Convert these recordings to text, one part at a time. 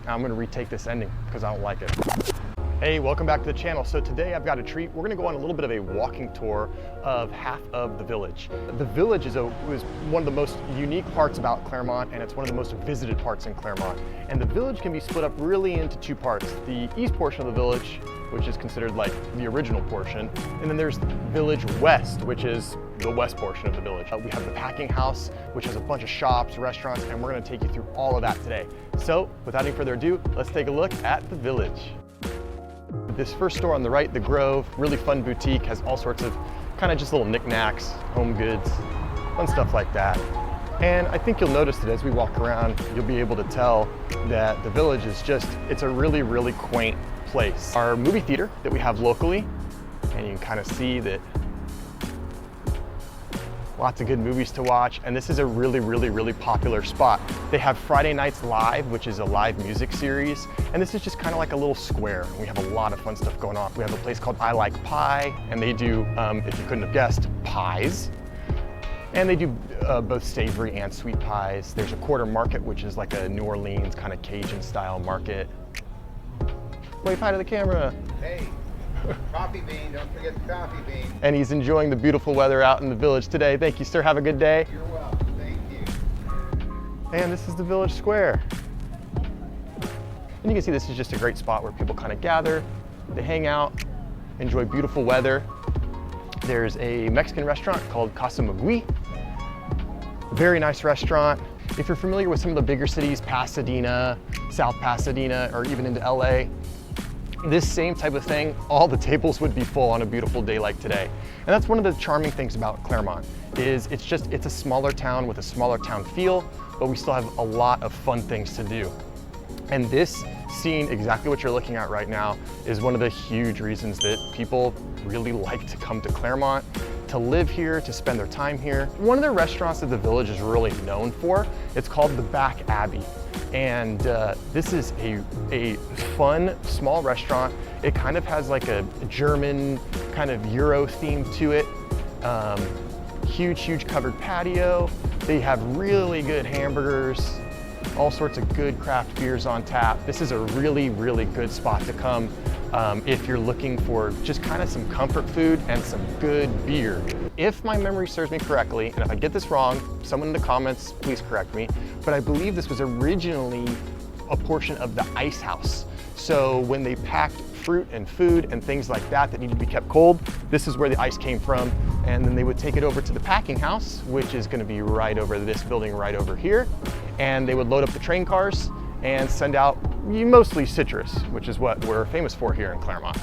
I'm gonna retake this ending because I don't like it. Hey, welcome back to the channel. So today I've got a treat. We're gonna go on a little bit of a walking tour of half of the village. The village is one of the most unique parts about Claremont, and it's one of the most visited parts in Claremont. And the village can be split up really into two parts. The east portion of the village, which is considered like the original portion, and then there's Village West, which is the west portion of the village. We have the Packing House, which has a bunch of shops, restaurants, and we're gonna take you through all of that today. So without any further ado, let's take a look at the village. This first store on the right, The Grove, really fun boutique, has all sorts of kind of just little knickknacks, home goods, fun stuff like that. And I think you'll notice that as we walk around, you'll be able to tell that the village is it's a really, really quaint place. Our movie theater that we have locally, and you can kind of see that lots of good movies to watch, and this is a really, really, really popular spot. They have Friday Nights Live, which is a live music series, and this is just kind of like a little square. We have a lot of fun stuff going on. We have a place called I Like Pie, and they do, if you couldn't have guessed, pies. And they do both savory and sweet pies. There's a quarter market, which is like a New Orleans kind of Cajun style market. Wave hi to the camera. Hey. Coffee bean, don't forget the coffee bean. And he's enjoying the beautiful weather out in the village today. Thank you, sir. Have a good day. You're welcome. Thank you. And this is the village square. And you can see this is just a great spot where people kind of gather, they hang out, enjoy beautiful weather. There's a Mexican restaurant called Casa Magui. Very nice restaurant. If you're familiar with some of the bigger cities, Pasadena, South Pasadena, or even into LA, this same type of thing, all the tables would be full on a beautiful day like today. And that's one of the charming things about Claremont, is it's a smaller town with a smaller town feel, but we still have a lot of fun things to do. And this scene, exactly what you're looking at right now, is one of the huge reasons that people really like to come to Claremont, to live here, to spend their time here. One of the restaurants that the village is really known for, it's called the Back Abbey. And this is a fun, small restaurant. It kind of has like a German kind of Euro theme to it. Huge covered patio. They have really good hamburgers, all sorts of good craft beers on tap. This is a really, really good spot to come if you're looking for just kind of some comfort food and some good beer. If my memory serves me correctly, and if I get this wrong, someone in the comments, please correct me, but I believe this was originally a portion of the ice house. So when they packed fruit and food and things like that that needed to be kept cold, this is where the ice came from. And then they would take it over to the packing house, which is gonna be right over this building right over here. And they would load up the train cars and send out mostly citrus, which is what we're famous for here in Claremont.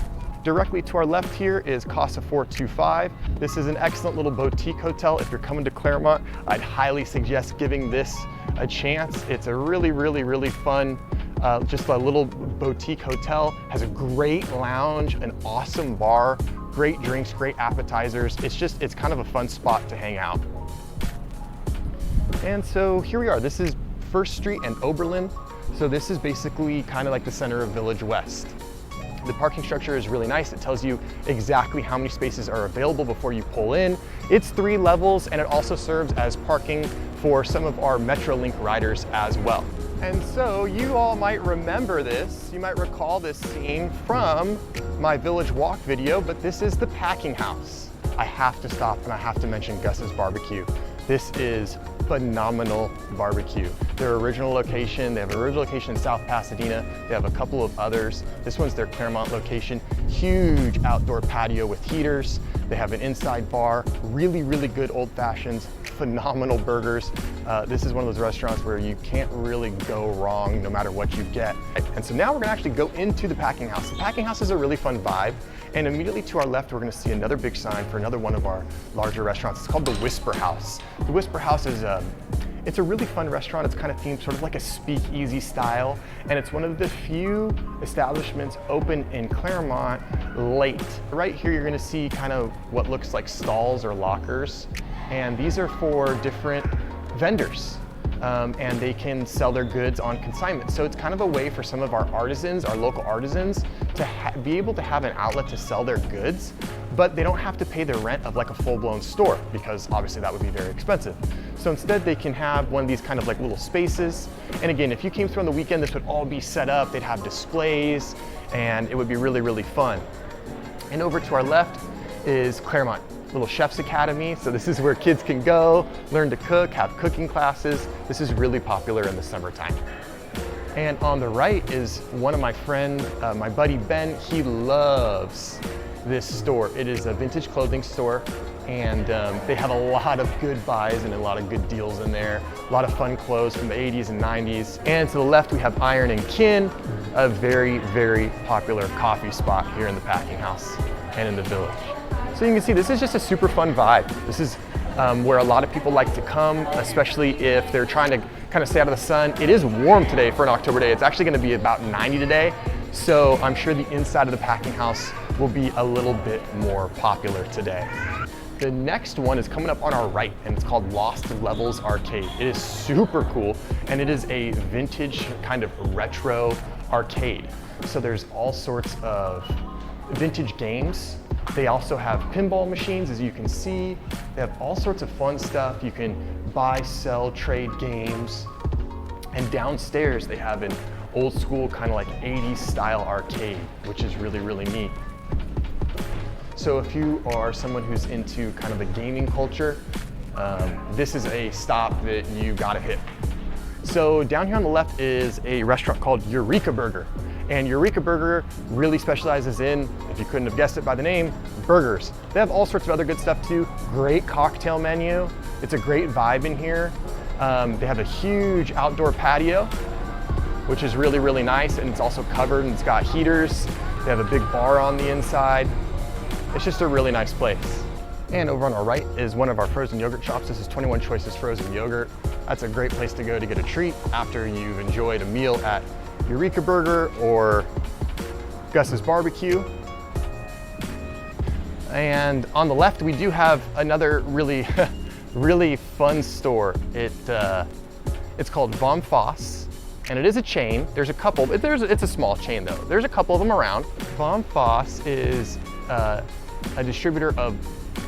Directly to our left here is Casa 425. This is an excellent little boutique hotel. If you're coming to Claremont, I'd highly suggest giving this a chance. It's a really, really, really fun, just a little boutique hotel. Has a great lounge, an awesome bar, great drinks, great appetizers. It's kind of a fun spot to hang out. And so here we are. This is First Street and Oberlin. So this is basically kind of like the center of Village West. The parking structure is really nice. It tells you exactly how many spaces are available before you pull in. It's 3 levels, and it also serves as parking for some of our Metrolink riders as well. And so you all might remember this. You might recall this scene from my Village Walk video, but this is the Packing House. I have to stop and I have to mention Gus's Barbecue. This is phenomenal barbecue. Their original location, they have an original location in South Pasadena. They have a couple of others. This one's their Claremont location. Huge outdoor patio with heaters. They have an inside bar, really, really good old fashions, phenomenal burgers. This is one of those restaurants where you can't really go wrong no matter what you get. And so now we're gonna actually go into the Packing House. The Packing House is a really fun vibe. And immediately to our left, we're gonna see another big sign for another one of our larger restaurants. It's called the Whisper House. The Whisper House is it's a really fun restaurant. It's kind of themed sort of like a speakeasy style. And it's one of the few establishments open in Claremont late. Right here, you're gonna see kind of what looks like stalls or lockers. And these are for different vendors. And they can sell their goods on consignment. So it's kind of a way for some of our artisans, our local artisans, to be able to have an outlet to sell their goods, but they don't have to pay the rent of like a full-blown store because obviously that would be very expensive. So instead they can have one of these kind of like little spaces. And again, if you came through on the weekend, this would all be set up. They'd have displays and it would be really, really fun. And over to our left is Claremont Little Chef's Academy. So this is where kids can go, learn to cook, have cooking classes. This is really popular in the summertime. And on the right is one of my friend, my buddy Ben. He loves this store. It is a vintage clothing store, and they have a lot of good buys and a lot of good deals in there. A lot of fun clothes from the 80s and 90s. And to the left we have Iron and Kin, a very, very popular coffee spot here in the Packing House and in the Village. So you can see this is just a super fun vibe. This is where a lot of people like to come, especially if they're trying to kind of stay out of the sun. It is warm today for an October day. It's actually going to be about 90 today. So I'm sure the inside of the Packing House will be a little bit more popular today. The next one is coming up on our right, and it's called Lost Levels Arcade. It is super cool, and it is a vintage kind of retro arcade. So there's all sorts of vintage games. They also have pinball machines, as you can see. They have all sorts of fun stuff. You can buy, sell, trade games. And downstairs they have an old school kind of like 80s style arcade, which is really, really neat. So if you are someone who's into kind of the gaming culture, this is a stop that you gotta hit. So down here on the left is a restaurant called Eureka Burger. And Eureka Burger really specializes in, if you couldn't have guessed it by the name, burgers. They have all sorts of other good stuff too. Great cocktail menu. It's a great vibe in here. They have a huge outdoor patio, which is really, really nice. And it's also covered and it's got heaters. They have a big bar on the inside. It's just a really nice place. And over on our right is one of our frozen yogurt shops. This is 21 Choices Frozen Yogurt. That's a great place to go to get a treat after you've enjoyed a meal at Eureka Burger or Gus's Barbecue. And on the left, we do have another really, really fun store. It's called Vom Foss, and it is a chain. There's a couple, it's a small chain though. There's a couple of them around. Vom Foss is a distributor of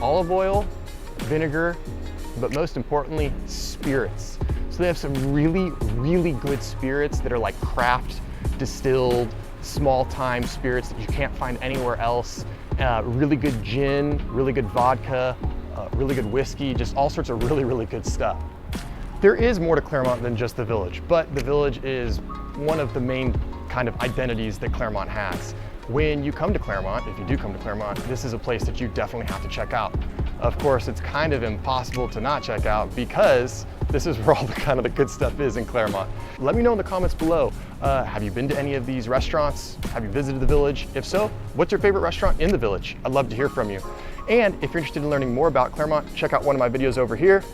olive oil, vinegar, but most importantly, spirits. So they have some really, really good spirits that are like craft distilled, small time spirits that you can't find anywhere else. Really good gin, really good vodka, really good whiskey, just all sorts of really, really good stuff. There is more to Claremont than just the Village, but the Village is one of the main kind of identities that Claremont has. When you come to Claremont, if you do come to Claremont, this is a place that you definitely have to check out. Of course, it's kind of impossible to not check out because this is where all the kind of the good stuff is in Claremont. Let me know in the comments below, have you been to any of these restaurants? Have you visited the Village? If so, what's your favorite restaurant in the Village? I'd love to hear from you. And if you're interested in learning more about Claremont, check out one of my videos over here,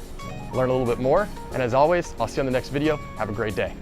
learn a little bit more. And as always, I'll see you on the next video. Have a great day.